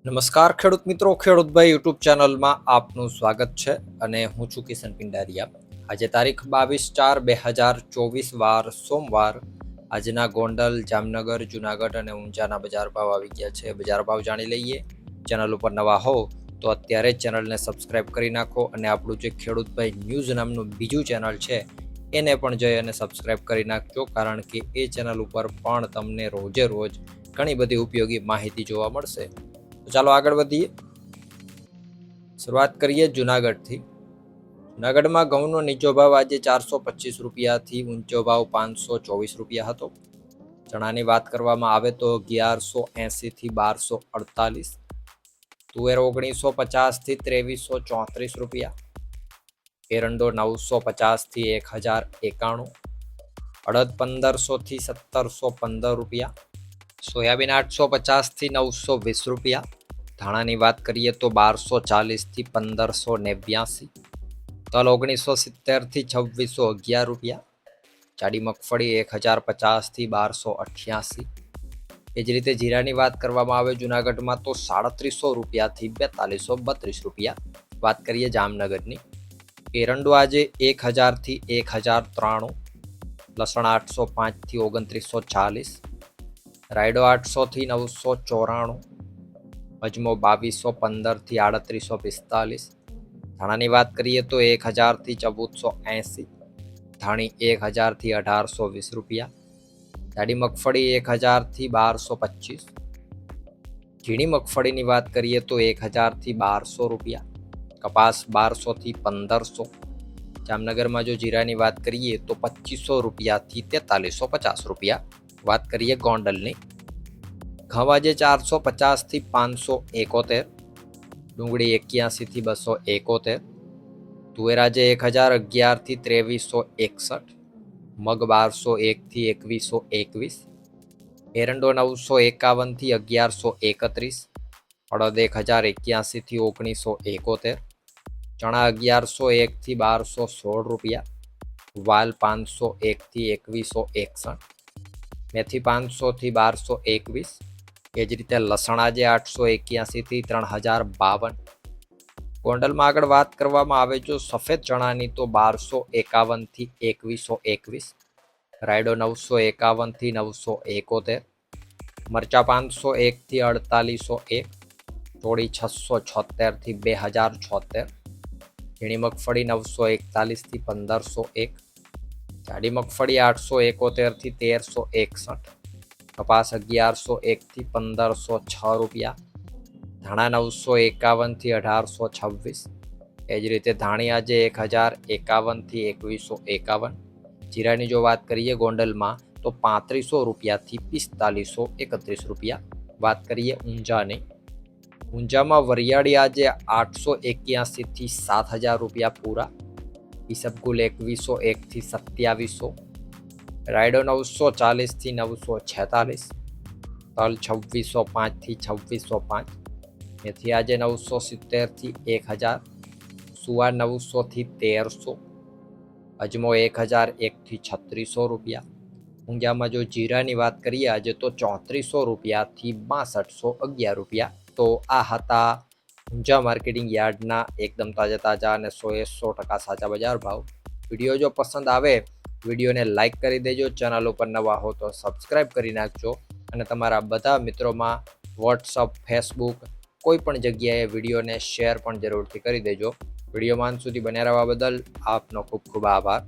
નમસ્કાર ખેડૂત મિત્રો, ખેડૂતભાઈ યુટ્યુબ ચેનલમાં આપનું સ્વાગત છે અને હું છું કિશન પિંડારિયા. આજે તારીખ 22/4/2024 વાર સોમવાર. આજના ગોંડલ, જામનગર, જુનાગઢ અને ઊંઝાના બજાર ભાવ આવી ગયા છે. બજાર ભાવ જાણી લઈએ. ચેનલ ઉપર નવા હો તો અત્યારે જ ચેનલને સબસ્ક્રાઇબ કરી નાખો અને આપણું જે ખેડૂતભાઈ ન્યૂઝ નામનું બીજું ચેનલ છે એને પણ જઈ અને સબસ્ક્રાઇબ કરી નાખજો, કારણ કે એ ચેનલ ઉપર પણ તમને રોજે રોજ ઘણી બધી ઉપયોગી માહિતી જોવા મળશે. તો ચાલો આગળ વધીએ. શરૂઆત કરીએ જુનાગઢથી. જુનાગઢમાં ઘઉંનો નીચો ભાવ આજે 425 રૂપિયાથી ઊંચો ભાવ 524 રૂપિયા હતો. ચણાની વાત કરવામાં આવે તો 1180 થી 1248, તુવેર 1950 થી 2334 રૂપિયા, એરંડો 950 થી 1091, અડદ 1500 થી 1715 રૂપિયા, સોયાબીન 850 થી 920 રૂપિયા, ધાણાની વાત કરીએ તો 1240 થી 1589, તલ 1970 થી 2611 રૂપિયા, જાડી મગફળી 1050 થી 1288. એ જ રીતે જીરાની વાત કરવામાં આવે જુનાગઢમાં તો 3700 રૂપિયાથી 4232 રૂપિયા. વાત કરીએ જામનગરની. એરંડો આજે 1000 થી 1093, લસણ 805 થી 2940, રાયડો 800 થી 994, અજમો 2215 થી 3845. ધાણાની વાત કરીએ તો 1000 થી 1480, ધાણી 1000 થી 1820 રૂપિયા, જાડી મગફળી 1000 થી 1225, ઝીણી મગફળીની વાત કરીએ તો 1000 થી 1200 રૂપિયા, કપાસ 1200 થી 1500. જામનગરમાં જો જીરાની વાત કરીએ તો 2500 રૂપિયાથી 4350 રૂપિયા. વાત કરીએ ગોંડલની. ઘઉં આજે 450 થી 571, ડુંગળી 81 થી 271, તુવેર આજે 1011 થી 2361, મગ 1201 થી 2121, એરંડો 951 થી 1131, અડદ 1081 થી 1971, ચણા 1101 થી 1216 રૂપિયા, વાલ 501 થી 2161, મેથી 500 થી 1221. એ જ રીતે લસણ આજે 881 થી 3052. ગોંડલમાં આગળ વાત કરવામાં આવે જો સફેદ ચણાની તો 1251 થી 2121, રાયડો 951 થી 971, મરચા 501 થી 4801, ચોળી 676 થી 2076, ઝીણી મગફળી 941 થી 1501, જાડી મગફળી 871 થી 1361, કપાસ 1101 થી 1506 રૂપિયા, ધાણા 951 થી 1826. એ જ રીતે ધાણી આજે 1051 થી 2151. જીરાની જો વાત કરીએ ગોંડલમાં તો 3500 રૂપિયાથી 4531 રૂપિયા. વાત કરીએ ઊંઝાની. ઊંઝામાં વરિયાળી આજે 881 થી 7000 રૂપિયા પૂરા, ઈસબગુલ 2101 થી 2700, રાયડો 940 થી 946, તલ 2605 થી 2605, મેથી આજે 970 થી 1000, સુવા 900 થી 1300, અજમો 1001 થી 3600 રૂપિયા. ઊંઝામાં જો જીરાની વાત કરીએ આજે તો 3400 રૂપિયાથી 6211 રૂપિયા. તો આ હતા ઊંઝા માર્કેટિંગ યાર્ડના એકદમ તાજા અને 100% સાચા બજાર ભાવ. વિડીયો જો પસંદ આવે વિડીયોને લાઇક કરી દેજો, ચેનલ ઉપર નવા હો તો સબસ્ક્રાઇબ કરી નાખજો અને તમારા બધા મિત્રોમાં વોટ્સઅપ, ફેસબુક કોઈ પણ જગ્યાએ વિડીયોને શેર પણ જરૂરથી કરી દેજો. વિડીયોમાં અંત સુધી બન્યા રહેવા બદલ આપનો ખૂબ ખૂબ આભાર.